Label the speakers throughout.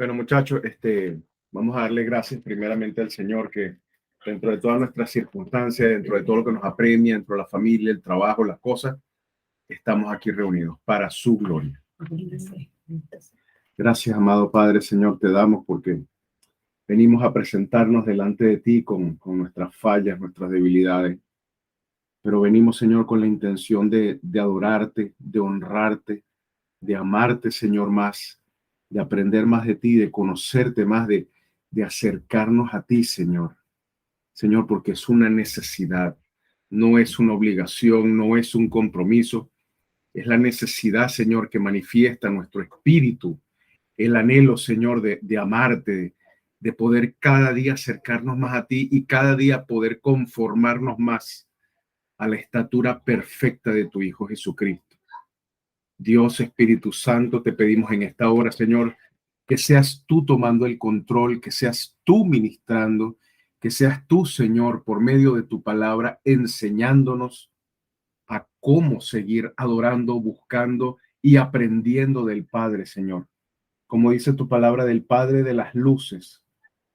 Speaker 1: Bueno, muchachos, vamos a darle gracias primeramente al Señor que dentro de todas nuestras circunstancias, dentro de todo lo que nos apremia, dentro de la familia, el trabajo, las cosas, estamos aquí reunidos para su gloria. Gracias, amado Padre, Señor, te damos porque venimos a presentarnos delante de ti con nuestras fallas, nuestras debilidades. Pero venimos, Señor, con la intención de adorarte, de honrarte, de amarte, Señor, más, de aprender más de ti, de conocerte más, de acercarnos a ti, Señor. Señor, porque es una necesidad, no es una obligación, no es un compromiso. Es la necesidad, Señor, que manifiesta nuestro espíritu, el anhelo, Señor, de amarte, de poder cada día acercarnos más a ti y cada día poder conformarnos más a la estatura perfecta de tu Hijo Jesucristo. Dios, Espíritu Santo, te pedimos en esta hora, Señor, que seas tú tomando el control, que seas tú ministrando, que seas tú, Señor, por medio de tu palabra, enseñándonos a cómo seguir adorando, buscando y aprendiendo del Padre, Señor. Como dice tu palabra, del Padre de las luces.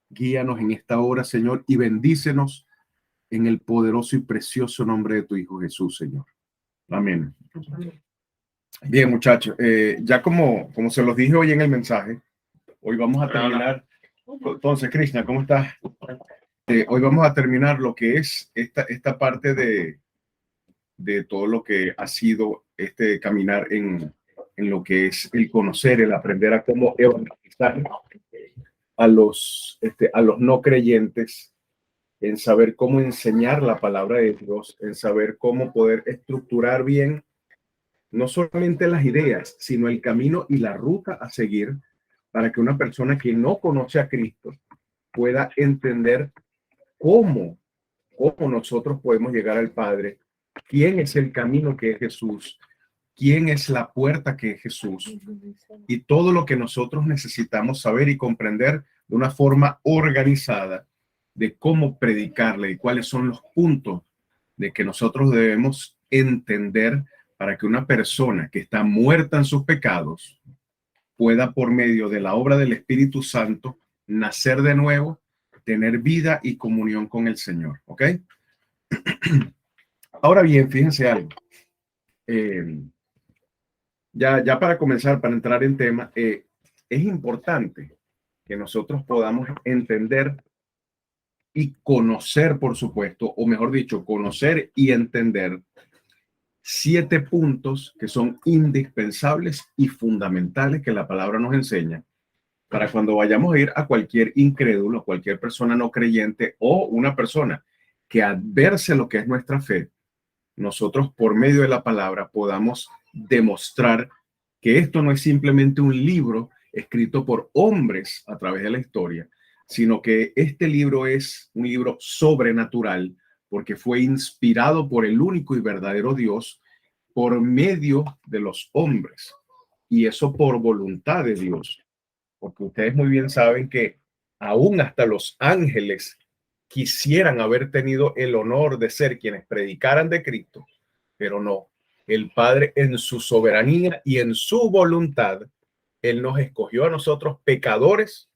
Speaker 1: Guíanos en esta hora, Señor, y bendícenos en el poderoso y precioso nombre de tu Hijo Jesús, Señor. Amén. Bien, muchachos, ya como se los dije hoy en el mensaje, hoy vamos a terminar. Entonces, Krishna, ¿cómo estás? Hoy vamos a terminar lo que es esta parte de todo lo que ha sido este caminar en lo que es el conocer, el aprender a cómo evangelizar a los no creyentes, en saber cómo enseñar la palabra de Dios, en saber cómo poder estructurar bien no solamente las ideas, sino el camino y la ruta a seguir para que una persona que no conoce a Cristo pueda entender cómo nosotros podemos llegar al Padre, quién es el camino que es Jesús, quién es la puerta que es Jesús y todo lo que nosotros necesitamos saber y comprender de una forma organizada de cómo predicarle y cuáles son los puntos de que nosotros debemos entender para que una persona que está muerta en sus pecados pueda, por medio de la obra del Espíritu Santo, nacer de nuevo, tener vida y comunión con el Señor. ¿Ok? Ahora bien, fíjense algo. Ya para comenzar, para entrar en tema, es importante que nosotros podamos entender y conocer, por supuesto, o mejor dicho, conocer y entender 7 puntos que son indispensables y fundamentales que la palabra nos enseña para cuando vayamos a ir a cualquier incrédulo, cualquier persona no creyente o una persona que adverse lo que es nuestra fe, nosotros por medio de la palabra podamos demostrar que esto no es simplemente un libro escrito por hombres a través de la historia, sino que este libro es un libro sobrenatural porque fue inspirado por el único y verdadero Dios por medio de los hombres, y eso por voluntad de Dios, porque ustedes muy bien saben que aún hasta los ángeles quisieran haber tenido el honor de ser quienes predicaran de Cristo, pero no. El Padre en su soberanía y en su voluntad, Él nos escogió a nosotros pecadores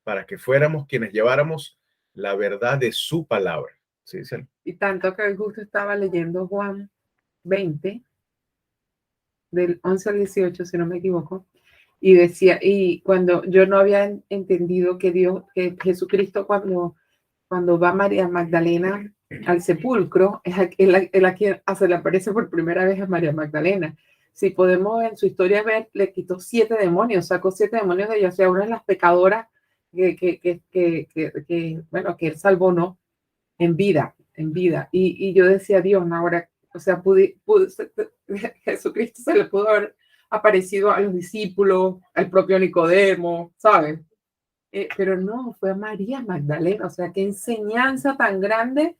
Speaker 1: para que fuéramos quienes lleváramos la verdad de su palabra. ¿Sí? ¿Sí?
Speaker 2: Y tanto que hoy justo estaba leyendo Juan 20, del 11 al 18, si no me equivoco, y decía, y cuando yo no había entendido que Jesucristo cuando va María Magdalena al sepulcro, él a quien se le aparece por primera vez a María Magdalena. Si podemos en su historia ver, le quitó 7 demonios, sacó 7 demonios de ella, o sea, una de las pecadoras que él salvó, ¿no? En vida. Y yo decía, Dios, ¿no? Ahora, o sea, Jesucristo se le pudo haber aparecido a los discípulos, al propio Nicodemo, ¿saben? Pero no, fue a María Magdalena, o sea, qué enseñanza tan grande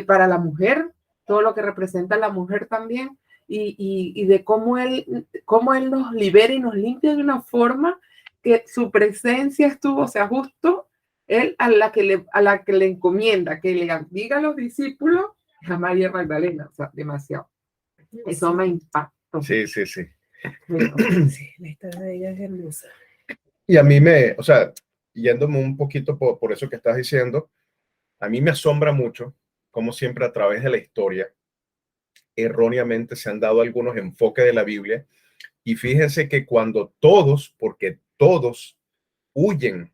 Speaker 2: para la mujer, todo lo que representa la mujer también, y de cómo él nos libera y nos limpia de una forma que su presencia estuvo, o sea, justo él a la que le encomienda, que le diga a los discípulos, a María Magdalena, o sea, demasiado. Eso me impactó.
Speaker 1: Sí.
Speaker 2: Pero,
Speaker 3: sí, la historia de ella es hermosa.
Speaker 1: Y a mí o sea, yéndome un poquito por eso que estás diciendo, a mí me asombra mucho cómo siempre a través de la historia erróneamente se han dado algunos enfoques de la Biblia. Y fíjense que cuando todos, porque todos huyen,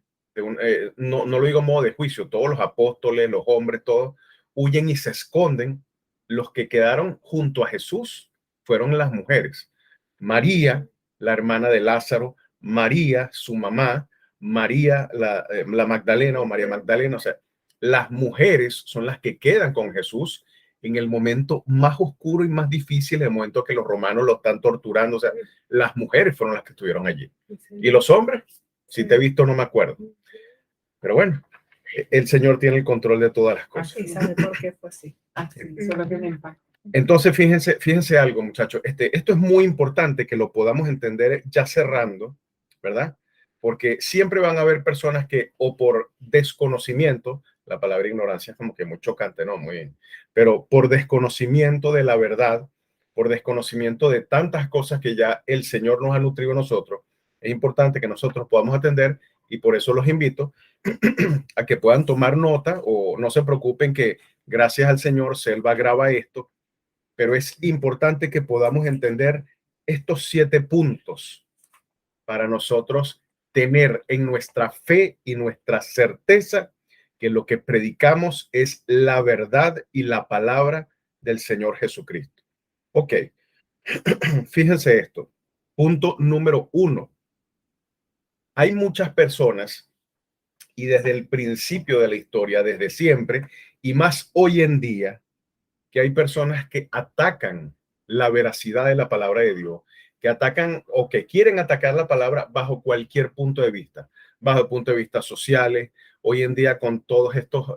Speaker 1: no lo digo en modo de juicio, todos los apóstoles, los hombres, todos huyen y se esconden, los que quedaron junto a Jesús fueron las mujeres. María, la hermana de Lázaro, María, su mamá, María, la Magdalena o María Magdalena, o sea, las mujeres son las que quedan con Jesús en el momento más oscuro y más difícil, el momento que los romanos lo están torturando, o sea, las mujeres fueron las que estuvieron allí. ¿Y los hombres? Si te he visto, no me acuerdo. Pero bueno, el Señor tiene el control de todas las cosas.
Speaker 2: Así sabe por qué fue así. Así, solo que me impacta.
Speaker 1: Entonces, fíjense algo, muchachos. Esto es muy importante que lo podamos entender ya cerrando, ¿verdad? Porque siempre van a haber personas que, o por desconocimiento, la palabra ignorancia es como que muy chocante, ¿no? Muy bien. Pero por desconocimiento de la verdad, por desconocimiento de tantas cosas que ya el Señor nos ha nutrido a nosotros, es importante que nosotros podamos atender y por eso los invito a que puedan tomar nota o no se preocupen que gracias al Señor Selva graba esto, pero es importante que podamos entender estos 7 puntos para nosotros tener en nuestra fe y nuestra certeza que lo que predicamos es la verdad y la palabra del Señor Jesucristo. Ok, fíjense esto. Punto número 1. Hay muchas personas y desde el principio de la historia, desde siempre, y más hoy en día, que hay personas que atacan la veracidad de la palabra de Dios, que atacan o que quieren atacar la palabra bajo cualquier punto de vista, bajo el punto de vista sociales, hoy en día con todos estos,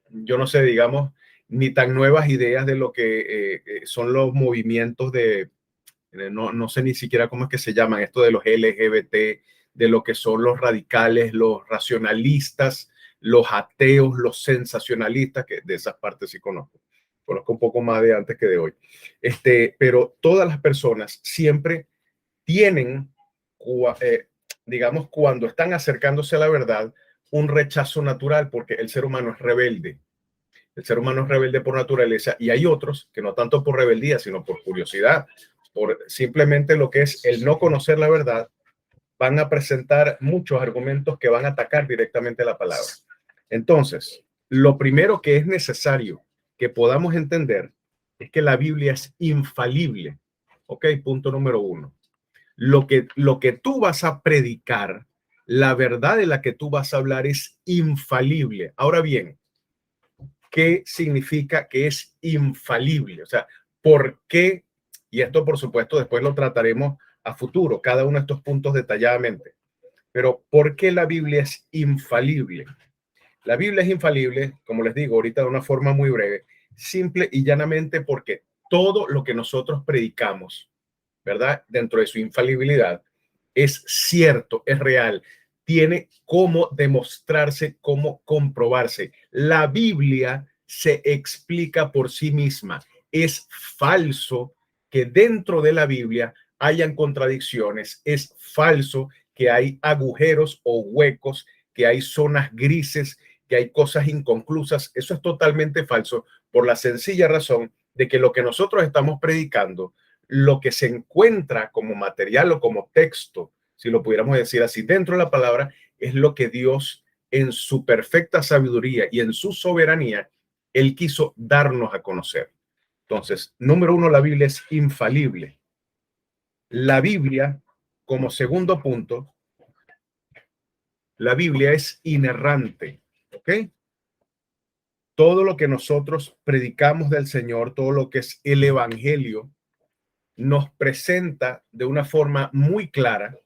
Speaker 1: yo no sé, digamos, ni tan nuevas ideas de lo que son los movimientos de, no sé ni siquiera cómo es que se llaman, esto de los LGBT, de lo que son los radicales, los racionalistas, los ateos, los sensacionalistas, que de esas partes sí conozco un poco más de antes que de hoy. Pero todas las personas siempre tienen, digamos, cuando están acercándose a la verdad, un rechazo natural porque el ser humano es rebelde. El ser humano es rebelde por naturaleza y hay otros que no tanto por rebeldía, sino por curiosidad, por simplemente lo que es el no conocer la verdad, van a presentar muchos argumentos que van a atacar directamente la palabra. Entonces, lo primero que es necesario que podamos entender es que la Biblia es infalible. Ok, punto número 1. Lo que tú vas a predicar, la verdad de la que tú vas a hablar es infalible. Ahora bien, ¿qué significa que es infalible? O sea, ¿por qué? Y esto, por supuesto, después lo trataremos a futuro, cada uno de estos puntos detalladamente. Pero ¿por qué la Biblia es infalible? La Biblia es infalible, como les digo ahorita de una forma muy breve, simple y llanamente porque todo lo que nosotros predicamos, ¿verdad? Dentro de su infalibilidad, es cierto, es real, tiene cómo demostrarse, cómo comprobarse. La Biblia se explica por sí misma. Es falso que dentro de la Biblia hayan contradicciones. Es falso que hay agujeros o huecos, que hay zonas grises, que hay cosas inconclusas. Eso es totalmente falso por la sencilla razón de que lo que nosotros estamos predicando, lo que se encuentra como material o como texto, si lo pudiéramos decir así, dentro de la palabra, es lo que Dios en su perfecta sabiduría y en su soberanía, Él quiso darnos a conocer. Entonces, número 1, la Biblia es infalible. La Biblia, como segundo punto, la Biblia es inerrante, ¿ok? Todo lo que nosotros predicamos del Señor, todo lo que es el Evangelio, nos presenta de una forma muy clara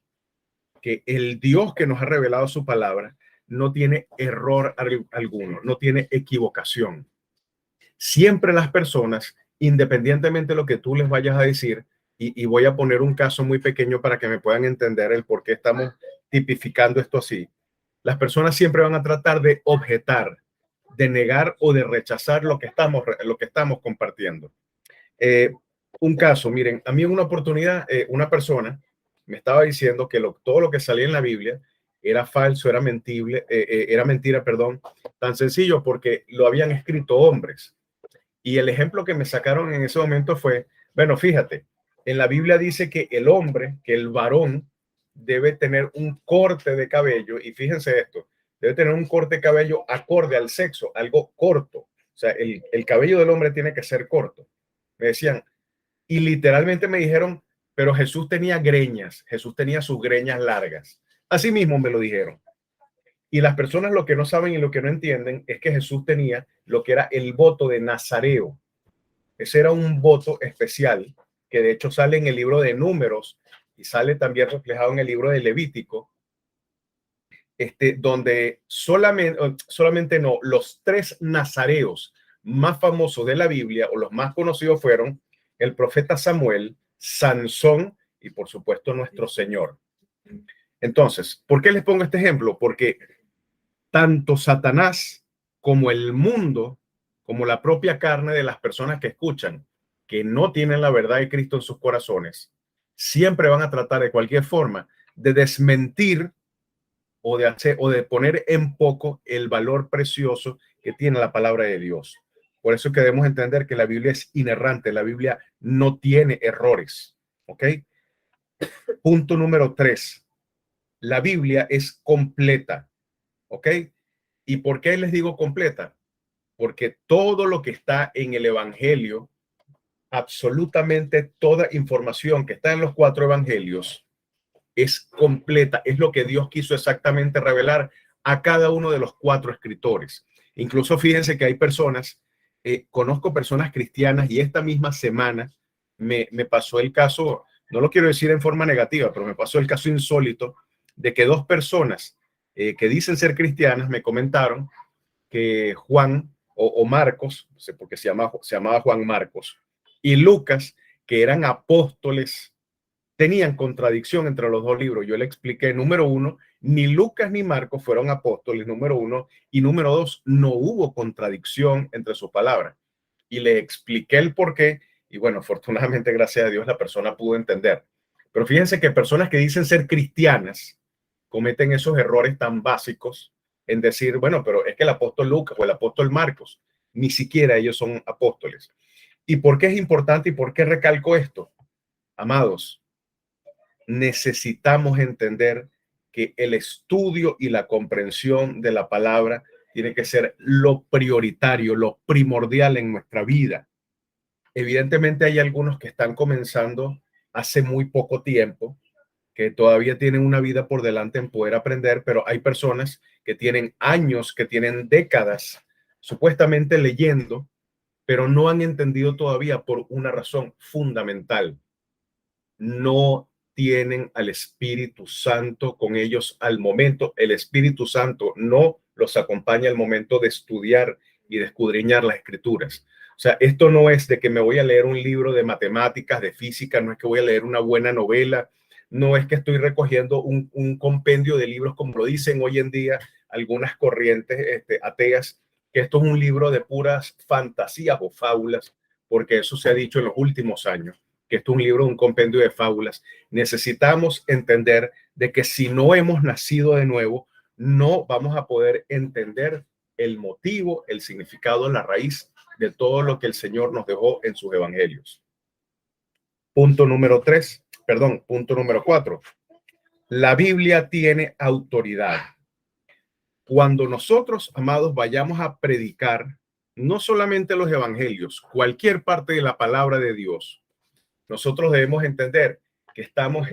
Speaker 1: que el Dios que nos ha revelado su palabra no tiene error alguno, no tiene equivocación. Siempre las personas, independientemente de lo que tú les vayas a decir, y voy a poner un caso muy pequeño para que me puedan entender el por qué estamos tipificando esto así. Las personas siempre van a tratar de objetar, de negar o de rechazar lo que estamos compartiendo. Un caso, miren, a mí en una oportunidad, una persona me estaba diciendo que todo lo que salía en la Biblia era falso, era mentira, perdón, tan sencillo porque lo habían escrito hombres. Y el ejemplo que me sacaron en ese momento fue, bueno, fíjate, en la Biblia dice que el hombre, que el varón, debe tener un corte de cabello, y fíjense esto, debe tener un corte de cabello acorde al sexo, algo corto. O sea, el cabello del hombre tiene que ser corto. Me decían, y literalmente me dijeron, pero Jesús tenía greñas, Jesús tenía sus greñas largas. Así mismo me lo dijeron. Y las personas lo que no saben y lo que no entienden es que Jesús tenía lo que era el voto de Nazareo. Ese era un voto especial que de hecho sale en el libro de Números y sale también reflejado en el libro de Levítico, donde solamente no, los tres nazareos más famosos de la Biblia o los más conocidos fueron el profeta Samuel, Sansón y por supuesto nuestro Señor. Entonces, ¿por qué les pongo este ejemplo? Porque tanto Satanás como el mundo, como la propia carne de las personas que escuchan, que no tienen la verdad de Cristo en sus corazones, siempre van a tratar de cualquier forma de desmentir o de poner en poco el valor precioso que tiene la palabra de Dios. Por eso que debemos entender que la Biblia es inerrante, la Biblia no tiene errores. ¿Ok? Punto número 3. La Biblia es completa. ¿Ok? ¿Y por qué les digo completa? Porque todo lo que está en el Evangelio, absolutamente toda información que está en los 4 evangelios es completa, es lo que Dios quiso exactamente revelar a cada uno de los 4 escritores. Incluso fíjense que hay personas, conozco personas cristianas y esta misma semana me pasó el caso, no lo quiero decir en forma negativa, pero me pasó el caso insólito de que 2 personas que dicen ser cristianas me comentaron que Juan o Marcos, no sé por qué se llamaba Juan Marcos, y Lucas, que eran apóstoles, tenían contradicción entre los 2 libros. Yo le expliqué, número 1, ni Lucas ni Marcos fueron apóstoles, número 1, y número 2, no hubo contradicción entre sus palabras. Y le expliqué el por qué, y bueno, afortunadamente, gracias a Dios, la persona pudo entender. Pero fíjense que personas que dicen ser cristianas cometen esos errores tan básicos en decir, bueno, pero es que el apóstol Lucas o el apóstol Marcos, ni siquiera ellos son apóstoles. ¿Y por qué es importante y por qué recalco esto? Amados, necesitamos entender que el estudio y la comprensión de la palabra tiene que ser lo prioritario, lo primordial en nuestra vida. Evidentemente hay algunos que están comenzando hace muy poco tiempo, que todavía tienen una vida por delante en poder aprender, pero hay personas que tienen años, que tienen décadas, supuestamente leyendo, pero no han entendido todavía por una razón fundamental. No tienen al Espíritu Santo con ellos al momento. El Espíritu Santo no los acompaña al momento de estudiar y de escudriñar las escrituras. O sea, esto no es de que me voy a leer un libro de matemáticas, de física, no es que voy a leer una buena novela, no es que estoy recogiendo un compendio de libros como lo dicen hoy en día algunas corrientes ateas, que esto es un libro de puras fantasías o fábulas, porque eso se ha dicho en los últimos años, que esto es un libro, un compendio de fábulas. Necesitamos entender de que si no hemos nacido de nuevo, no vamos a poder entender el motivo, el significado, la raíz de todo lo que el Señor nos dejó en sus evangelios. Punto número 4. La Biblia tiene autoridad. Cuando nosotros, amados, vayamos a predicar, no solamente los evangelios, cualquier parte de la palabra de Dios, nosotros debemos entender que estamos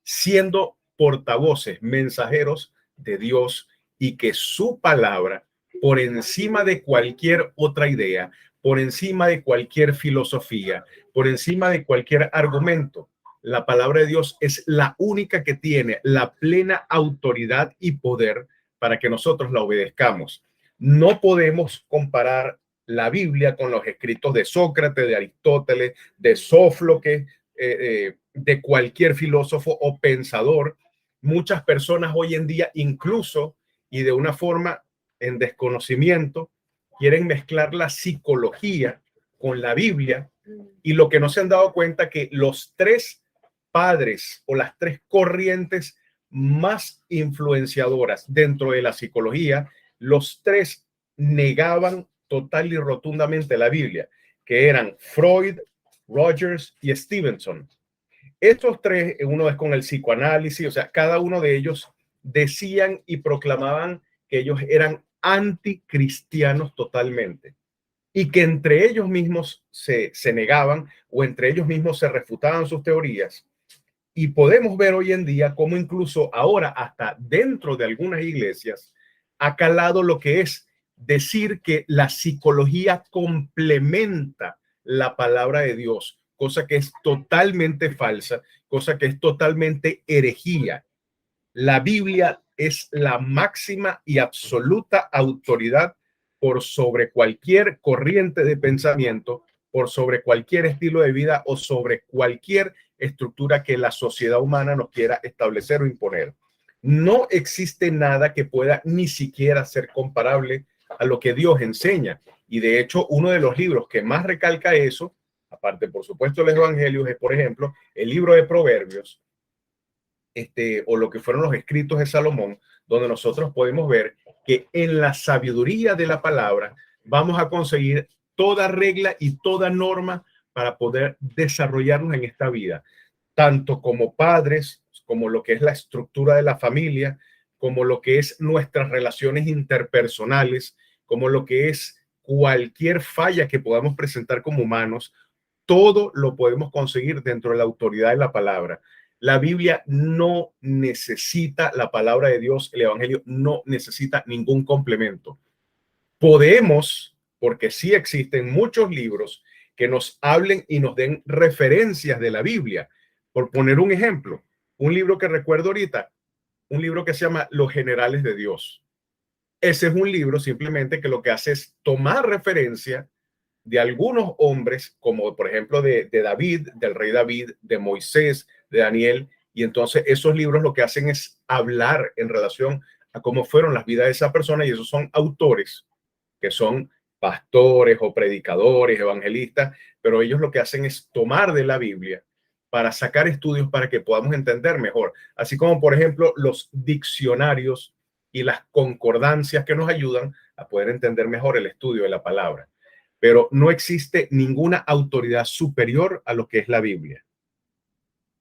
Speaker 1: siendo portavoces, mensajeros de Dios, y que su palabra, por encima de cualquier otra idea, por encima de cualquier filosofía, por encima de cualquier argumento, la palabra de Dios es la única que tiene la plena autoridad y poder para que nosotros la obedezcamos. No podemos comparar la Biblia con los escritos de Sócrates, de Aristóteles, de Sófocles, de cualquier filósofo o pensador. Muchas personas hoy en día, incluso y de una forma en desconocimiento, quieren mezclar la psicología con la Biblia, y lo que no se han dado cuenta que los 3 padres o las 3 corrientes más influenciadoras dentro de la psicología, los tres negaban total y rotundamente la Biblia, que eran Freud, Rogers y Stevenson. Estos tres, uno es con el psicoanálisis, o sea, cada uno de ellos decían y proclamaban que ellos eran anticristianos totalmente y que entre ellos mismos se negaban o entre ellos mismos se refutaban sus teorías. Y podemos ver hoy en día cómo incluso ahora hasta dentro de algunas iglesias ha calado lo que es decir que la psicología complementa la palabra de Dios, cosa que es totalmente falsa, cosa que es totalmente herejía. La Biblia es la máxima y absoluta autoridad por sobre cualquier corriente de pensamiento, por sobre cualquier estilo de vida o sobre cualquier estructura que la sociedad humana nos quiera establecer o imponer. No existe nada que pueda ni siquiera ser comparable a lo que Dios enseña. Y de hecho, uno de los libros que más recalca eso, aparte por supuesto de los evangelios, es por ejemplo el libro de Proverbios, o lo que fueron los escritos de Salomón, donde nosotros podemos ver que en la sabiduría de la palabra vamos a conseguir toda regla y toda norma para poder desarrollarnos en esta vida, tanto como padres, como lo que es la estructura de la familia, como lo que es nuestras relaciones interpersonales, como lo que es cualquier falla que podamos presentar como humanos. Todo lo podemos conseguir dentro de la autoridad de la palabra. La Biblia no necesita la palabra de Dios, el Evangelio no necesita ningún complemento. Podemos, porque sí existen muchos libros que nos hablen y nos den referencias de la Biblia. Por poner un ejemplo, un libro que recuerdo ahorita, un libro que se llama Los Generales de Dios. Ese es un libro simplemente que lo que hace es tomar referencia de algunos hombres, como por ejemplo de David, del rey David, de Moisés, de Daniel, y entonces esos libros lo que hacen es hablar en relación a cómo fueron las vidas de esa persona, y esos son autores que son pastores o predicadores, evangelistas, pero ellos lo que hacen es tomar de la Biblia para sacar estudios para que podamos entender mejor, así como por ejemplo los diccionarios y las concordancias que nos ayudan a poder entender mejor el estudio de la palabra. Pero no existe ninguna autoridad superior a lo que es la Biblia.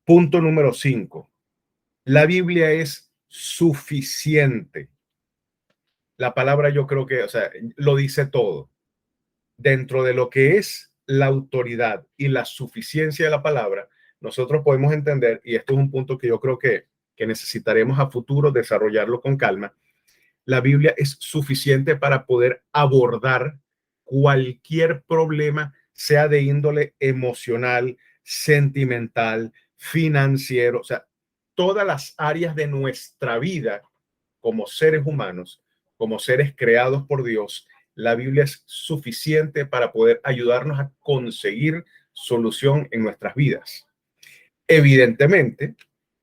Speaker 1: Punto número 5. La Biblia es suficiente. La palabra yo creo que, o sea, lo dice todo. Dentro de lo que es la autoridad y la suficiencia de la palabra, nosotros podemos entender, y esto es un punto que yo creo que necesitaremos a futuro desarrollarlo con calma, la Biblia es suficiente para poder abordar cualquier problema, sea de índole emocional, sentimental, financiero, o sea, todas las áreas de nuestra vida como seres humanos, como seres creados por Dios. La Biblia es suficiente para poder ayudarnos a conseguir solución en nuestras vidas. Evidentemente,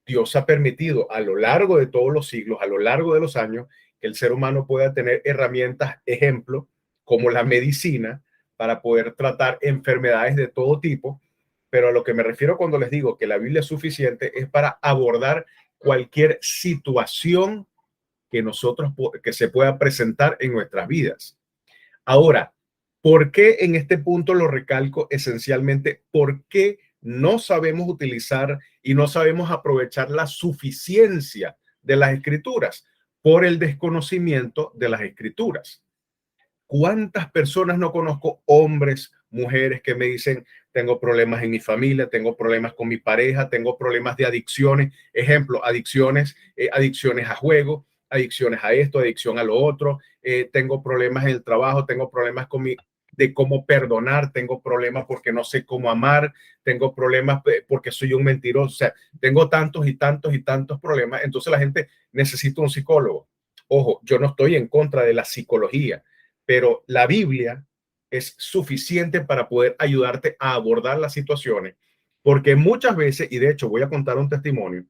Speaker 1: Dios ha permitido a lo largo de todos los siglos, a lo largo de los años, que el ser humano pueda tener herramientas, ejemplo, como la medicina, para poder tratar enfermedades de todo tipo. Pero a lo que me refiero cuando les digo que la Biblia es suficiente es para abordar cualquier situación que nosotros que se pueda presentar en nuestras vidas. Ahora, ¿por qué en este punto lo recalco esencialmente? ¿Por qué no sabemos utilizar y no sabemos aprovechar la suficiencia de las escrituras? Por el desconocimiento de las escrituras. ¿Cuántas personas no conozco, hombres, mujeres, que me dicen, tengo problemas en mi familia, tengo problemas con mi pareja, tengo problemas de adicciones? Ejemplo, adicciones, adicciones a juego, adicciones a esto, adicción a lo otro, tengo problemas en el trabajo, tengo problemas de cómo perdonar, tengo problemas porque no sé cómo amar, tengo problemas porque soy un mentiroso, o sea, tengo tantos y tantos y tantos problemas. Entonces la gente necesita un psicólogo. Ojo, yo no estoy en contra de la psicología, pero la Biblia es suficiente para poder ayudarte a abordar las situaciones, porque muchas veces, y de hecho voy a contar un testimonio,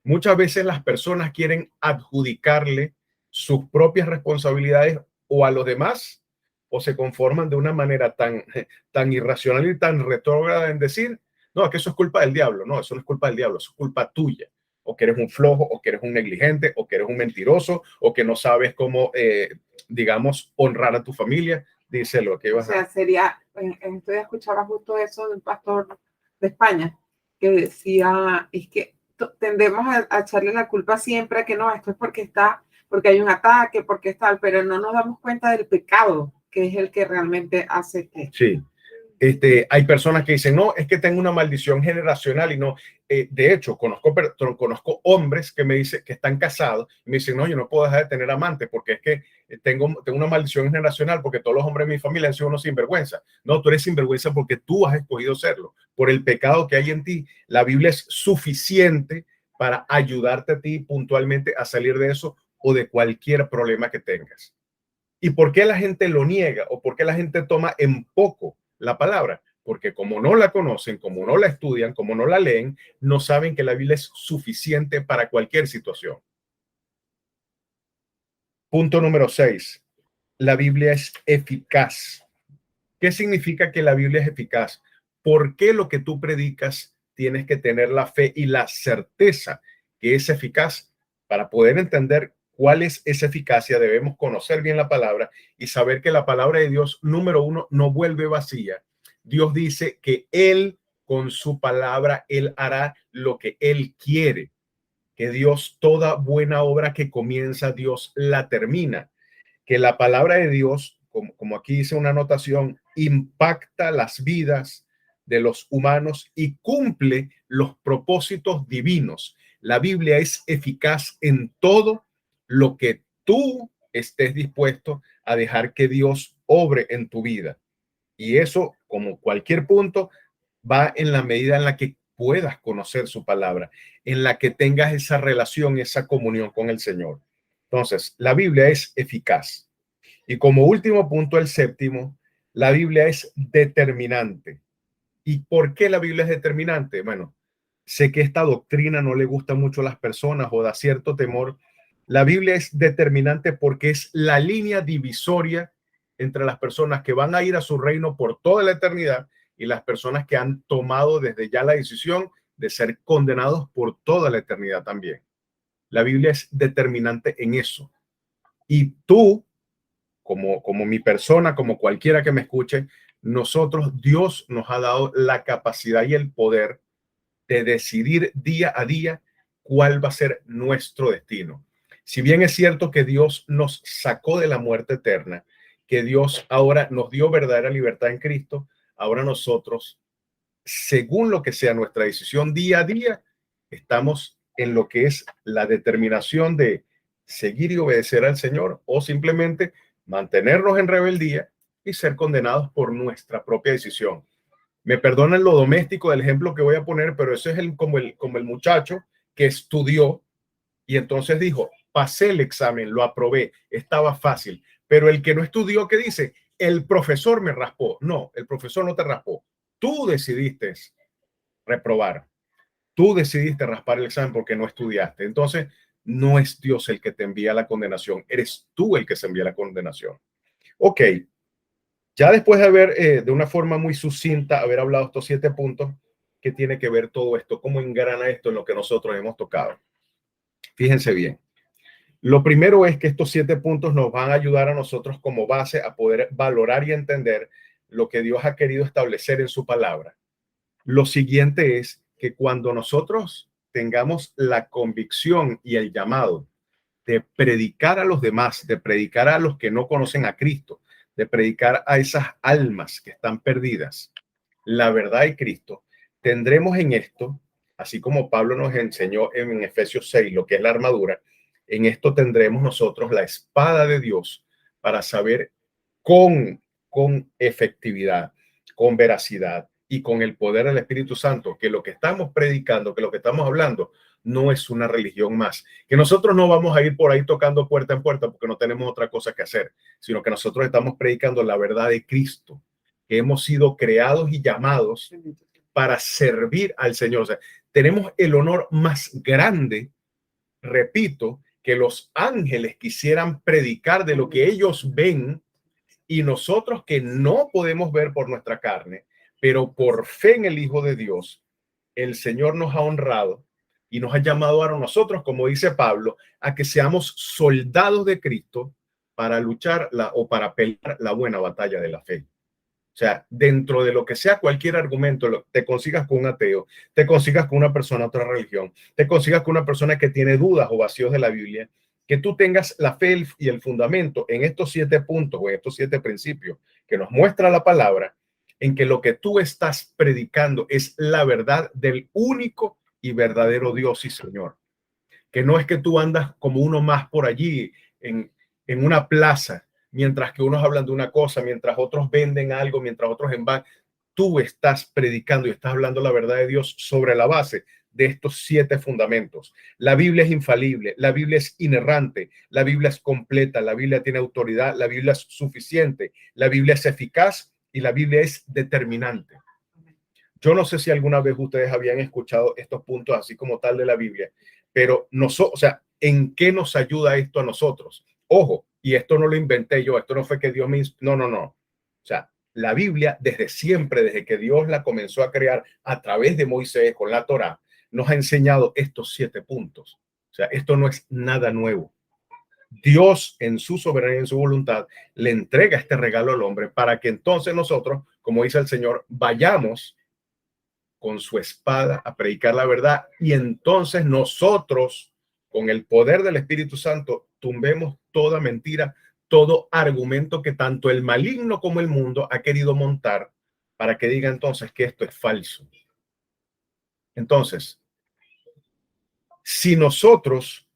Speaker 1: muchas veces las personas quieren adjudicarle sus propias responsabilidades o a los demás, o se conforman de una manera tan irracional y tan retrógrada en decir, no, que eso es culpa del diablo. No, eso no es culpa del diablo, eso es culpa tuya. o que eres un flojo, o que eres un negligente, o que eres un mentiroso, o que no sabes cómo, digamos, honrar a tu familia. Díselo, que
Speaker 2: O sea, sería, entonces escuchaba justo eso de un pastor de España, que decía, es que tendemos a echarle la culpa siempre a que no, esto es porque hay un ataque, porque es tal, pero no nos damos cuenta del pecado, que es el que realmente hace que.
Speaker 1: Sí. Hay personas que dicen, no, es que tengo una maldición generacional y no. De hecho, conozco hombres que me dicen que están casados y me dicen, no, yo no puedo dejar de tener amantes porque es que tengo una maldición generacional porque todos los hombres de mi familia han sido unos sinvergüenza. No, tú eres sinvergüenza porque tú has escogido serlo, por el pecado que hay en ti. La Biblia es suficiente para ayudarte a ti puntualmente a salir de eso o de cualquier problema que tengas. ¿Y por qué la gente lo niega o por qué la gente toma en poco la palabra? Porque como no la conocen, como no la estudian, como no la leen, no saben que la Biblia es suficiente para cualquier situación. Punto número 6. La Biblia es eficaz. ¿Qué significa que la Biblia es eficaz? ¿Por qué lo que tú predicas tienes que tener la fe y la certeza que es eficaz? Para poder entender cuál es esa eficacia, debemos conocer bien la palabra y saber que la palabra de Dios, número uno, no vuelve vacía. Dios dice que Él, con su palabra, Él hará lo que Él quiere. Que Dios, toda buena obra que comienza, Dios la termina. Que la palabra de Dios, como aquí dice una anotación, impacta las vidas de los humanos y cumple los propósitos divinos. La Biblia es eficaz en todo lo que tú estés dispuesto a dejar que Dios obre en tu vida. Y eso, como cualquier punto, va en la medida en la que puedas conocer su palabra, en la que tengas esa relación, esa comunión con el Señor. Entonces, la Biblia es eficaz. Y como último punto, el séptimo, la Biblia es determinante. ¿Y por qué la Biblia es determinante? Bueno, sé que esta doctrina no le gusta mucho a las personas o da cierto temor. La Biblia es determinante porque es la línea divisoria entre las personas que van a ir a su reino por toda la eternidad y las personas que han tomado desde ya la decisión de ser condenados por toda la eternidad también. La Biblia es determinante en eso. Y tú, como mi persona, como cualquiera que me escuche, nosotros, Dios nos ha dado la capacidad y el poder de decidir día a día cuál va a ser nuestro destino. Si bien es cierto que Dios nos sacó de la muerte eterna, que Dios ahora nos dio verdadera libertad en Cristo, ahora nosotros, según lo que sea nuestra decisión día a día, estamos en lo que es la determinación de seguir y obedecer al Señor o simplemente mantenernos en rebeldía y ser condenados por nuestra propia decisión. Me perdonan lo doméstico del ejemplo que voy a poner, pero eso es como el muchacho que estudió y entonces dijo, pasé el examen, lo aprobé, estaba fácil, pero el que no estudió, ¿qué dice? El profesor me raspó. No, el profesor no te raspó. Tú decidiste reprobar. Tú decidiste raspar el examen porque no estudiaste. Entonces, no es Dios el que te envía la condenación, eres tú el que se envía la condenación. Ok, ya después de haber, de una forma muy sucinta, haber hablado estos 7 puntos, ¿qué tiene que ver todo esto? ¿Cómo engrana esto en lo que nosotros hemos tocado? Fíjense bien. Lo primero es que estos 7 puntos nos van a ayudar a nosotros como base a poder valorar y entender lo que Dios ha querido establecer en su palabra. Lo siguiente es que cuando nosotros tengamos la convicción y el llamado de predicar a los demás, de predicar a los que no conocen a Cristo, de predicar a esas almas que están perdidas, la verdad de Cristo, tendremos en esto, así como Pablo nos enseñó en Efesios 6, lo que es la armadura, en esto tendremos nosotros la espada de Dios para saber con efectividad, con veracidad y con el poder del Espíritu Santo que lo que estamos predicando, que lo que estamos hablando, no es una religión más, que nosotros no vamos a ir por ahí tocando puerta en puerta porque no tenemos otra cosa que hacer, sino que nosotros estamos predicando la verdad de Cristo, que hemos sido creados y llamados para servir al Señor. O sea, tenemos el honor más grande, repito, que los ángeles quisieran predicar de lo que ellos ven y nosotros que no podemos ver por nuestra carne, pero por fe en el Hijo de Dios, el Señor nos ha honrado y nos ha llamado a nosotros, como dice Pablo, a que seamos soldados de Cristo para luchar o para pelear la buena batalla de la fe. O sea, dentro de lo que sea cualquier argumento, te consigas con un ateo, te consigas con una persona de otra religión, te consigas con una persona que tiene dudas o vacíos de la Biblia, que tú tengas la fe y el fundamento en estos 7 puntos o en estos 7 principios que nos muestra la palabra, en que lo que tú estás predicando es la verdad del único y verdadero Dios y Señor. Que no es que tú andas como uno más por allí en una plaza, mientras que unos hablan de una cosa, mientras otros venden algo, mientras otros van. Tú estás predicando y estás hablando la verdad de Dios sobre la base de estos 7 fundamentos. La Biblia es infalible, la Biblia es inerrante, la Biblia es completa, la Biblia tiene autoridad, la Biblia es suficiente, la Biblia es eficaz y la Biblia es determinante. Yo no sé si alguna vez ustedes habían escuchado estos puntos así como tal de la Biblia, pero nosotros, o sea, ¿en qué nos ayuda esto a nosotros? Ojo, y esto no lo inventé yo, esto no fue que Dios me... No. O sea, la Biblia desde siempre, desde que Dios la comenzó a crear a través de Moisés con la Torá, nos ha enseñado estos 7 puntos. O sea, esto no es nada nuevo. Dios en su soberanía y en su voluntad le entrega este regalo al hombre para que entonces nosotros, como dice el Señor, vayamos con su espada a predicar la verdad y entonces nosotros con el poder del Espíritu Santo tumbemos toda mentira, todo argumento que tanto el maligno como el mundo ha querido montar para que diga entonces que esto es falso. Entonces, si nosotros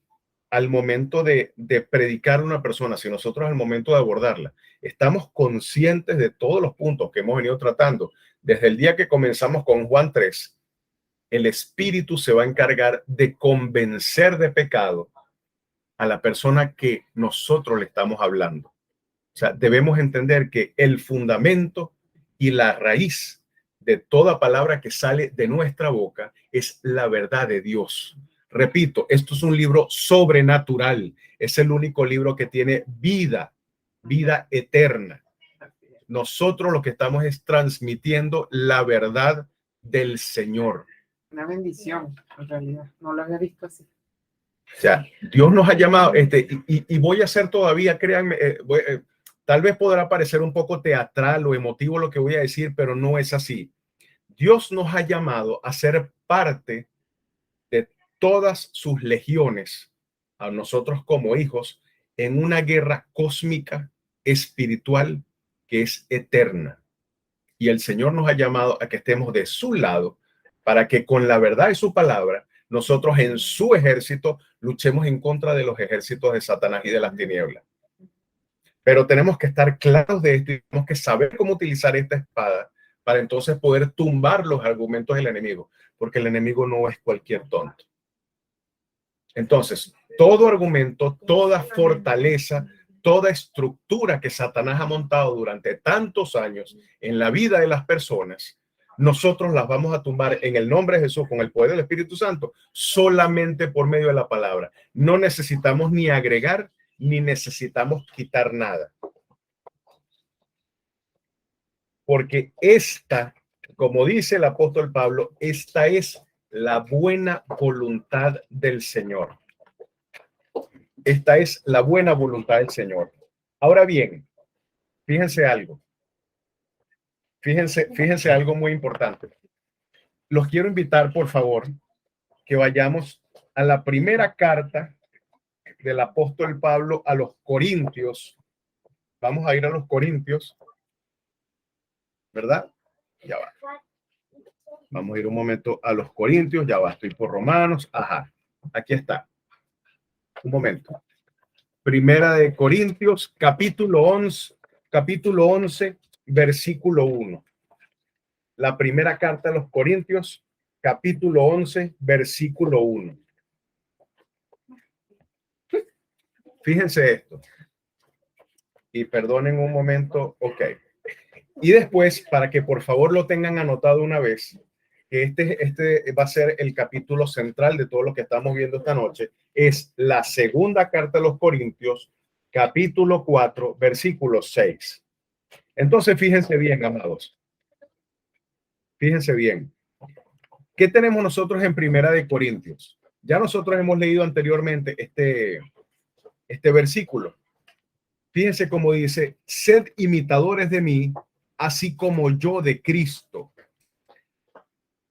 Speaker 1: al momento de predicar a una persona, si nosotros al momento de abordarla estamos conscientes de todos los puntos que hemos venido tratando desde el día que comenzamos con Juan 3, el Espíritu se va a encargar de convencer de pecado a la persona que nosotros le estamos hablando. O sea, debemos entender que el fundamento y la raíz de toda palabra que sale de nuestra boca es la verdad de Dios. Repito, esto es un libro sobrenatural. Es el único libro que tiene vida eterna. Nosotros lo que estamos es transmitiendo la verdad del Señor.
Speaker 2: Una bendición, en realidad. No lo había visto así.
Speaker 1: O sea, Dios nos ha llamado, y voy a hacer todavía, créanme, tal vez podrá parecer un poco teatral o emotivo lo que voy a decir, pero no es así. Dios nos ha llamado a ser parte de todas sus legiones, a nosotros como hijos, en una guerra cósmica, espiritual, que es eterna. Y el Señor nos ha llamado a que estemos de su lado para que con la verdad y su palabra, nosotros en su ejército luchemos en contra de los ejércitos de Satanás y de las tinieblas. Pero tenemos que estar claros de esto y tenemos que saber cómo utilizar esta espada para entonces poder tumbar los argumentos del enemigo, porque el enemigo no es cualquier tonto. Entonces, todo argumento, toda fortaleza, toda estructura que Satanás ha montado durante tantos años en la vida de las personas, nosotros las vamos a tumbar en el nombre de Jesús con el poder del Espíritu Santo solamente por medio de la palabra. No necesitamos ni agregar ni necesitamos quitar nada. Porque esta, como dice el apóstol Pablo, esta es la buena voluntad del Señor. Esta es la buena voluntad del Señor. Ahora bien, fíjense algo. Fíjense algo muy importante. Los quiero invitar, por favor, que vayamos a la primera carta del apóstol Pablo a los Corintios. Vamos a ir a los Corintios, ¿verdad? Ya va. Vamos a ir un momento a los Corintios. Ya va, estoy por Romanos. Ajá, aquí está. Un momento. Primera de Corintios, capítulo 11, versículo 1. La primera carta de los Corintios, capítulo 11, versículo 1. Fíjense esto. Y perdonen un momento. Ok. Y después, para que por favor lo tengan anotado una vez, que este va a ser el capítulo central de todo lo que estamos viendo esta noche, es la segunda carta de los Corintios, capítulo 4, versículo 6. Entonces, fíjense bien, amados. Fíjense bien. ¿Qué tenemos nosotros en Primera de Corintios? Ya nosotros hemos leído anteriormente este versículo. Fíjense cómo dice: sed imitadores de mí, así como yo de Cristo.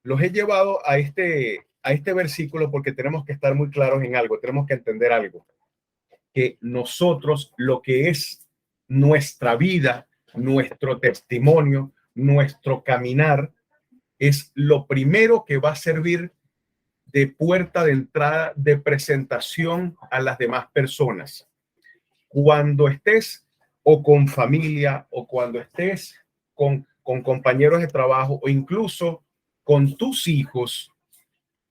Speaker 1: Los he llevado a este versículo porque tenemos que estar muy claros en algo, tenemos que entender algo, que nosotros, lo que es nuestra vida, nuestro testimonio, nuestro caminar, es lo primero que va a servir de puerta de entrada, de presentación a las demás personas. Cuando estés o con familia, o cuando estés con compañeros de trabajo, o incluso con tus hijos,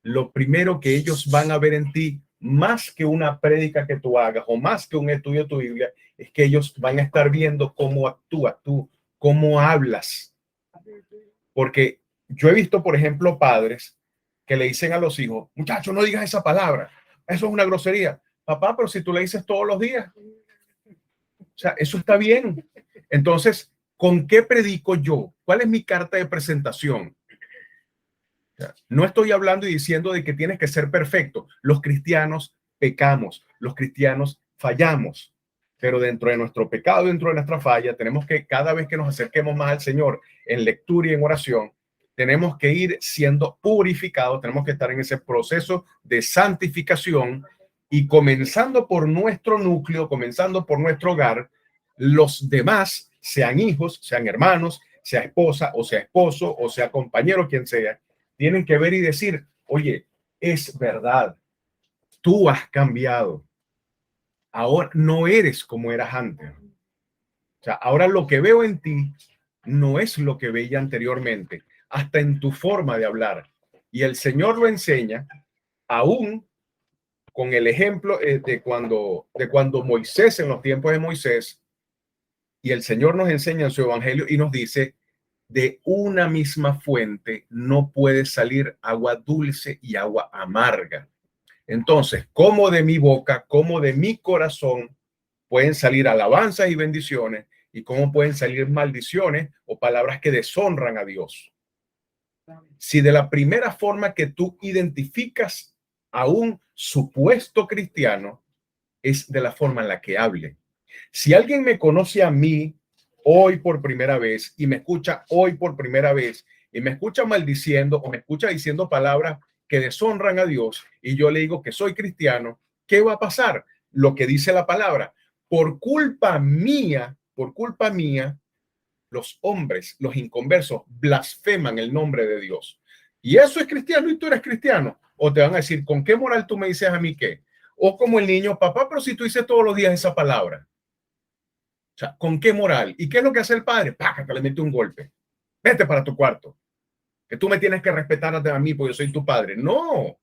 Speaker 1: lo primero que ellos van a ver en ti, más que una prédica que tú hagas o más que un estudio de tu Biblia, es que ellos van a estar viendo cómo actúas tú, cómo hablas. Porque yo he visto, por ejemplo, padres que le dicen a los hijos: muchacho, no digas esa palabra, eso es una grosería. Papá, pero si tú le dices todos los días, o sea, eso está bien. Entonces, ¿con qué predico yo? ¿Cuál es mi carta de presentación? O sea, no estoy hablando y diciendo de que tienes que ser perfecto. Los cristianos pecamos, los cristianos fallamos, pero dentro de nuestro pecado, dentro de nuestra falla, tenemos que, cada vez que nos acerquemos más al Señor en lectura y en oración, tenemos que ir siendo purificados, tenemos que estar en ese proceso de santificación, y comenzando por nuestro núcleo, comenzando por nuestro hogar, los demás, sean hijos, sean hermanos, sea esposa o sea esposo o sea compañero, quien sea, tienen que ver y decir: oye, es verdad, tú has cambiado, ahora no eres como eras antes. O sea, ahora lo que veo en ti no es lo que veía anteriormente, hasta en tu forma de hablar. Y el Señor lo enseña aún con el ejemplo de cuando Moisés, en los tiempos de Moisés, y el Señor nos enseña en su evangelio y nos dice: de una misma fuente no puede salir agua dulce y agua amarga. Entonces, como de mi boca, como de mi corazón, pueden salir alabanzas y bendiciones, y cómo pueden salir maldiciones o palabras que deshonran a Dios. Si de la primera forma que tú identificas a un supuesto cristiano es de la forma en la que hable. Si alguien me conoce a mí hoy por primera vez y me escucha hoy por primera vez y me escucha maldiciendo o me escucha diciendo palabras que deshonran a Dios, y yo le digo que soy cristiano, ¿qué va a pasar? Lo que dice la palabra: por culpa mía, los hombres, los inconversos, blasfeman el nombre de Dios. Y eso es cristiano y tú eres cristiano. O te van a decir: ¿con qué moral tú me dices a mí qué? O como el niño: papá, pero si tú dices todos los días esa palabra. O sea, ¿con qué moral? ¿Y qué es lo que hace el padre? ¡Paca! Que le mete un golpe. Vete para tu cuarto. Que tú me tienes que respetar a mí porque yo soy tu padre. No.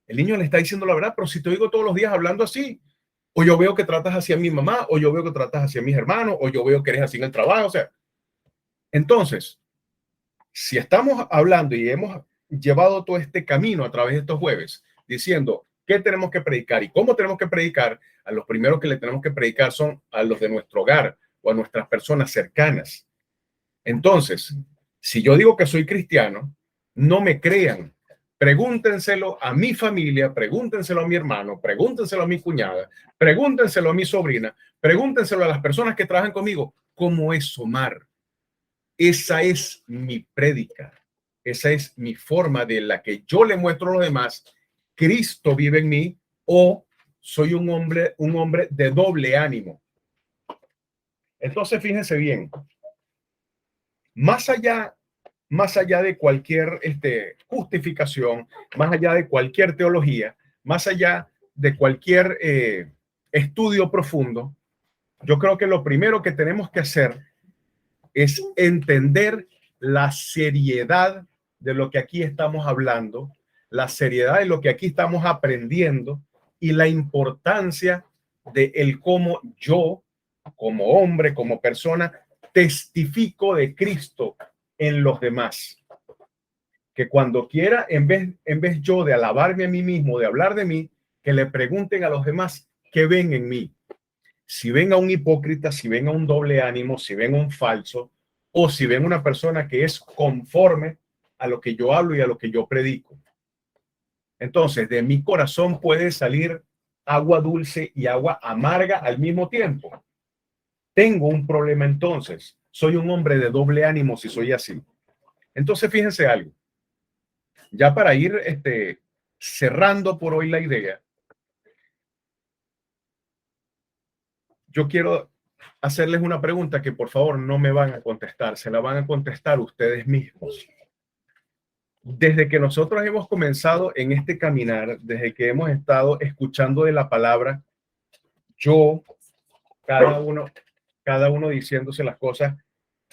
Speaker 1: El niño le está diciendo la verdad: pero si te oigo todos los días hablando así, o yo veo que tratas así a mi mamá, o yo veo que tratas así a mis hermanos, o yo veo que eres así en el trabajo. O sea, entonces, si estamos hablando y hemos llevado todo este camino a través de estos jueves, diciendo qué tenemos que predicar y cómo tenemos que predicar, a los primeros que le tenemos que predicar son a los de nuestro hogar o a nuestras personas cercanas. Entonces, si yo digo que soy cristiano, no me crean. Pregúntenselo a mi familia, pregúntenselo a mi hermano, pregúntenselo a mi cuñada, pregúntenselo a mi sobrina, pregúntenselo a las personas que trabajan conmigo. ¿Cómo es Omar? Esa es mi prédica, esa es mi forma de la que yo le muestro a los demás: Cristo vive en mí, o soy un hombre de doble ánimo. Entonces, fíjense bien, más allá de cualquier justificación, más allá de cualquier teología, más allá de cualquier estudio profundo, yo creo que lo primero que tenemos que hacer es entender la seriedad de lo que aquí estamos hablando, la seriedad de lo que aquí estamos aprendiendo, y la importancia de el cómo yo, como hombre, como persona, testifico de Cristo en los demás. Que cuando quiera, en vez yo de alabarme a mí mismo, de hablar de mí, que le pregunten a los demás qué ven en mí. Si ven a un hipócrita, si ven a un doble ánimo, si ven a un falso, o si ven una persona que es conforme a lo que yo hablo y a lo que yo predico. Entonces, de mi corazón puede salir agua dulce y agua amarga al mismo tiempo. Tengo un problema entonces. Soy un hombre de doble ánimo si soy así. Entonces, fíjense algo. Ya para ir cerrando por hoy la idea, yo quiero hacerles una pregunta que por favor no me van a contestar, se la van a contestar ustedes mismos. Desde que nosotros hemos comenzado en este caminar, desde que hemos estado escuchando de la palabra, yo, cada uno diciéndose las cosas,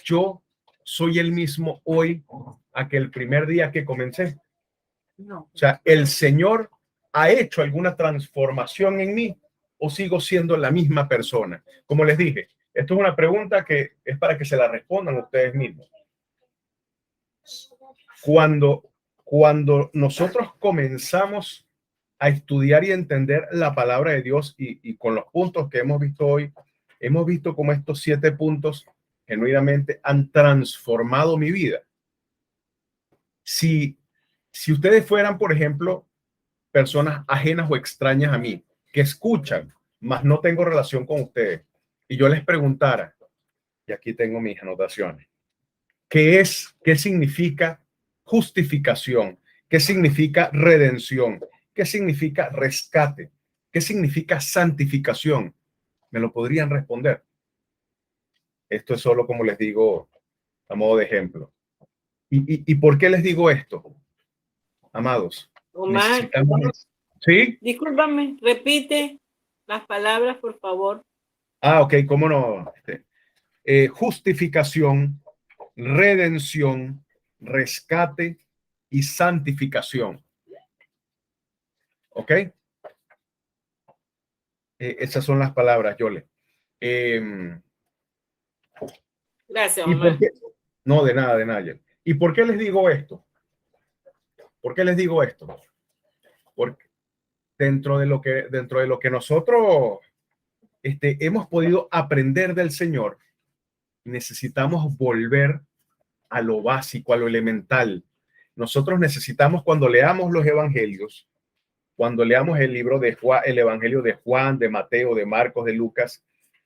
Speaker 1: yo soy el mismo hoy a que el primer día que comencé. No. O sea, el Señor ha hecho alguna transformación en mí o sigo siendo la misma persona. Como les dije, esto es una pregunta que es para que se la respondan ustedes mismos. Cuando nosotros comenzamos a estudiar y entender la palabra de Dios y con los puntos que hemos visto hoy, hemos visto cómo estos 7 puntos genuinamente han transformado mi vida. Si ustedes fueran, por ejemplo, personas ajenas o extrañas a mí, que escuchan, mas no tengo relación con ustedes, y yo les preguntara, y aquí tengo mis anotaciones, ¿qué significa justificación? ¿Qué significa redención? ¿Qué significa rescate? ¿Qué significa santificación? ¿Me lo podrían responder? Esto es solo, como les digo, a modo de ejemplo. ¿Y por qué les digo esto? Amados.
Speaker 3: Omar,
Speaker 1: ¿sí?
Speaker 3: Discúlpame, repite las palabras, por favor.
Speaker 1: Ok, cómo no. Justificación, redención, rescate y santificación. ¿Ok? Esas son las palabras, Yole.
Speaker 3: Gracias, Omar.
Speaker 1: No, de nada. ¿Y por qué les digo esto? ¿Por qué les digo esto? Porque dentro de lo que nosotros hemos podido aprender del Señor, necesitamos volver a lo básico, a lo elemental. Nosotros necesitamos, cuando leamos los evangelios, cuando leamos el libro de Juan, el evangelio de Juan, de Mateo, de Marcos, de Lucas,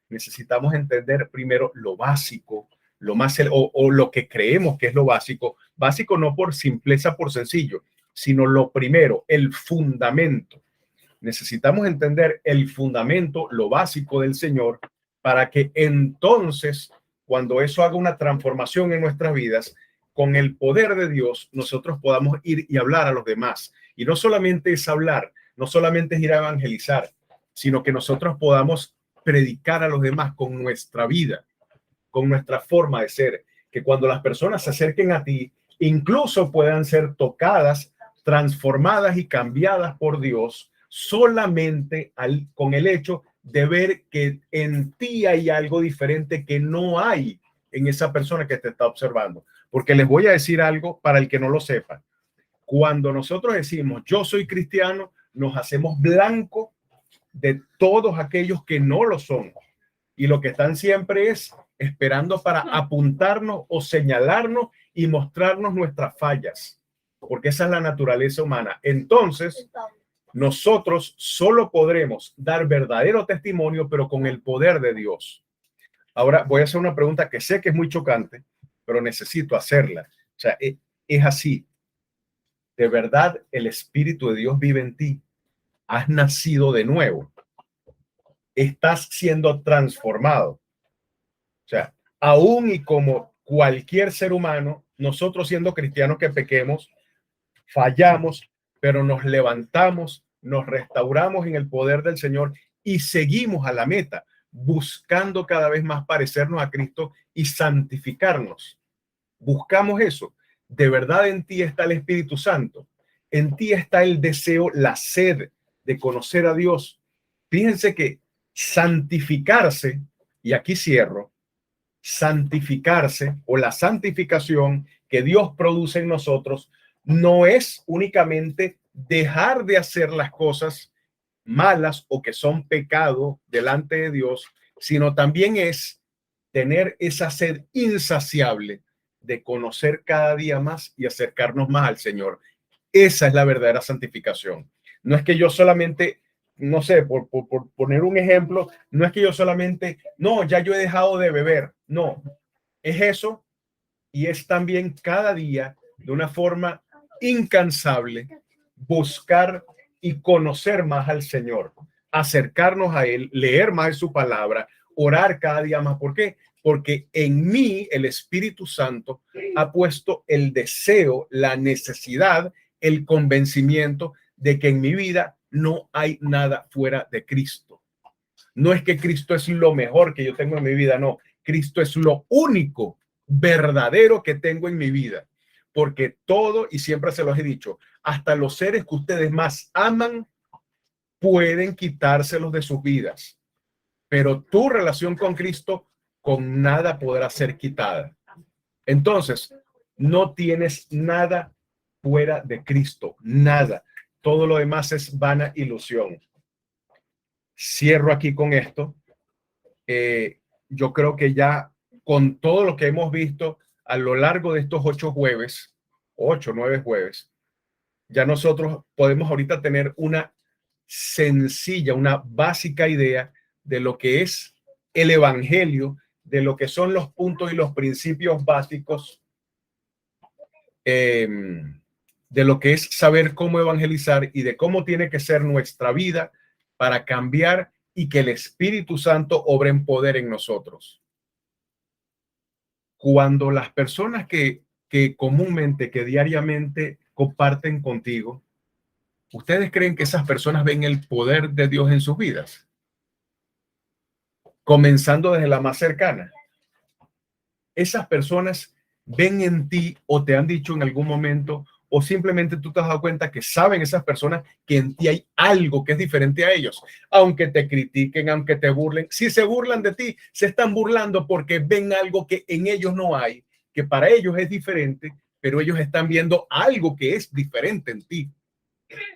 Speaker 1: necesitamos entender primero lo básico, lo más o lo que creemos que es lo básico. Básico no por simpleza, por sencillo, sino lo primero, el fundamento. Necesitamos entender el fundamento, lo básico del Señor, para que entonces, cuando eso haga una transformación en nuestras vidas, con el poder de Dios, nosotros podamos ir y hablar a los demás. Y no solamente es hablar, no solamente es ir a evangelizar, sino que nosotros podamos predicar a los demás con nuestra vida, con nuestra forma de ser, que cuando las personas se acerquen a ti, incluso puedan ser tocadas, transformadas y cambiadas por Dios, solamente con el hecho de ver que en ti hay algo diferente que no hay en esa persona que te está observando. Porque les voy a decir algo para el que no lo sepa. Cuando nosotros decimos yo soy cristiano, nos hacemos blanco de todos aquellos que no lo son. Y lo que están siempre es esperando para apuntarnos o señalarnos y mostrarnos nuestras fallas. Porque esa es la naturaleza humana. Entonces, nosotros solo podremos dar verdadero testimonio, pero con el poder de Dios. Ahora voy a hacer una pregunta que sé que es muy chocante, pero necesito hacerla. O sea, es así. ¿De verdad el Espíritu de Dios vive en ti? ¿Has nacido de nuevo? ¿Estás siendo transformado? O sea, aún y como cualquier ser humano, nosotros siendo cristianos que pequemos, fallamos, pero nos levantamos, nos restauramos en el poder del Señor y seguimos a la meta, buscando cada vez más parecernos a Cristo y santificarnos. Buscamos eso. De verdad en ti está el Espíritu Santo. En ti está el deseo, la sed de conocer a Dios. Fíjense que santificarse, y aquí cierro, santificarse o la santificación que Dios produce en nosotros no es únicamente dejar de hacer las cosas malas o que son pecado delante de Dios, sino también es tener esa sed insaciable de conocer cada día más y acercarnos más al Señor. Esa es la verdadera santificación. No es que yo solamente, no sé, por poner un ejemplo, no es que yo solamente, no, ya yo he dejado de beber. No, es eso, y es también cada día de una forma incansable buscar y conocer más al Señor, acercarnos a Él, leer más de su palabra, orar cada día más. ¿Por qué? Porque en mí el Espíritu Santo ha puesto el deseo, la necesidad, el convencimiento de que en mi vida no hay nada fuera de Cristo. No es que Cristo es lo mejor que yo tengo en mi vida, no. Cristo es lo único verdadero que tengo en mi vida. Porque todo, y siempre se los he dicho, hasta los seres que ustedes más aman pueden quitárselos de sus vidas. Pero tu relación con Cristo con nada podrá ser quitada. Entonces, no tienes nada fuera de Cristo, nada. Todo lo demás es vana ilusión. Cierro aquí con esto. Yo creo que ya con todo lo que hemos visto a lo largo de estos 8 jueves, 8, 9 jueves, ya nosotros podemos ahorita tener una sencilla, una básica idea de lo que es el evangelio, de lo que son los puntos y los principios básicos, de lo que es saber cómo evangelizar y de cómo tiene que ser nuestra vida para cambiar y que el Espíritu Santo obre en poder en nosotros. Cuando las personas que comúnmente, que diariamente comparten contigo, ¿ustedes creen que esas personas ven el poder de Dios en sus vidas? Comenzando desde la más cercana. Esas personas ven en ti o te han dicho en algún momento, o simplemente tú te has dado cuenta que saben esas personas que en ti hay algo que es diferente a ellos, aunque te critiquen, aunque te burlen. Si se burlan de ti, se están burlando porque ven algo que en ellos no hay, que para ellos es diferente, pero ellos están viendo algo que es diferente en ti.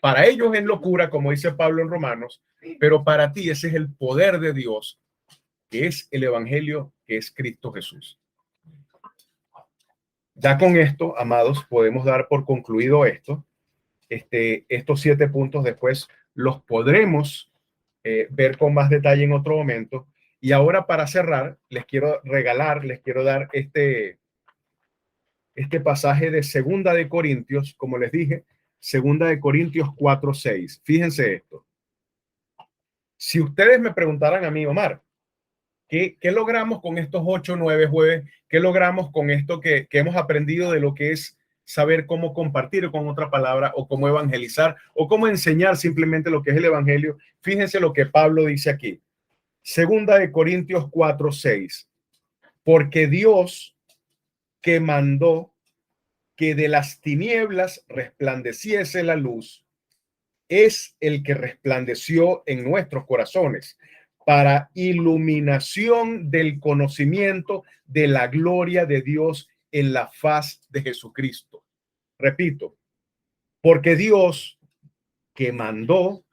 Speaker 1: Para ellos es locura, como dice Pablo en Romanos, pero para ti ese es el poder de Dios, que es el evangelio, que es Cristo Jesús. Ya con esto, amados, podemos dar por concluido esto. Estos 7 puntos después los podremos ver con más detalle en otro momento. Y ahora, para cerrar, les quiero dar este pasaje de 2 de Corintios, como les dije, 2 de Corintios 4:6. Fíjense esto. Si ustedes me preguntaran a mí, Omar, ¿qué logramos con estos 8 o 9 jueves? ¿Qué logramos con esto que hemos aprendido de lo que es saber cómo compartir con otra palabra o cómo evangelizar o cómo enseñar simplemente lo que es el evangelio? Fíjense lo que Pablo dice aquí. 2 de Corintios 4:6. Porque Dios, que mandó que de las tinieblas resplandeciese la luz, es el que resplandeció en nuestros corazones para iluminación del conocimiento de la gloria de Dios en la faz de Jesucristo. Repito, porque Dios, que mandó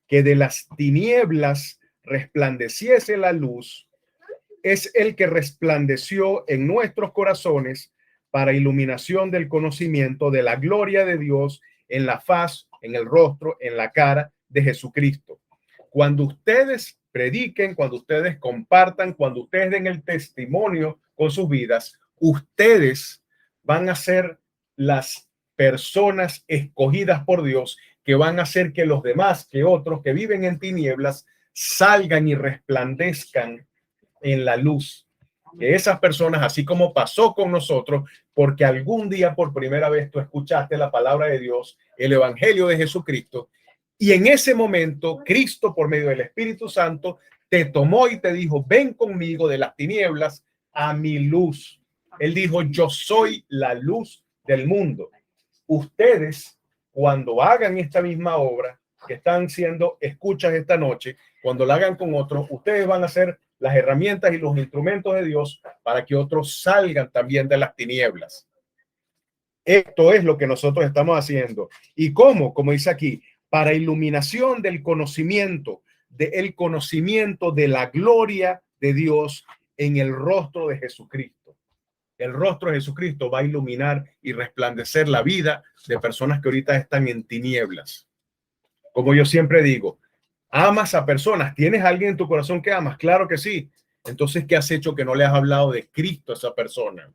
Speaker 1: que de las tinieblas resplandeciese la luz, es el que resplandeció en nuestros corazones para iluminación del conocimiento de la gloria de Dios en la faz, en el rostro, en la cara de Jesucristo. Cuando ustedes prediquen, cuando ustedes compartan, cuando ustedes den el testimonio con sus vidas, ustedes van a ser las personas escogidas por Dios que van a hacer que los demás, que otros que viven en tinieblas, salgan y resplandezcan en la luz. Que esas personas, así como pasó con nosotros, porque algún día por primera vez tú escuchaste la palabra de Dios, el evangelio de Jesucristo, y en ese momento Cristo, por medio del Espíritu Santo, te tomó y te dijo: ven conmigo de las tinieblas a mi luz. Él dijo: yo soy la luz del mundo. Ustedes, cuando hagan esta misma obra que están siendo escuchas esta noche, cuando la hagan con otros, ustedes van a ser las herramientas y los instrumentos de Dios para que otros salgan también de las tinieblas. Esto es lo que nosotros estamos haciendo. ¿Y cómo? Como dice aquí, para iluminación del conocimiento, conocimiento de la gloria de Dios en el rostro de Jesucristo. El rostro de Jesucristo va a iluminar y resplandecer la vida de personas que ahorita están en tinieblas. Como yo siempre digo, amas a personas, ¿tienes a alguien en tu corazón que amas? Claro que sí. Entonces, ¿qué has hecho que no le has hablado de Cristo a esa persona?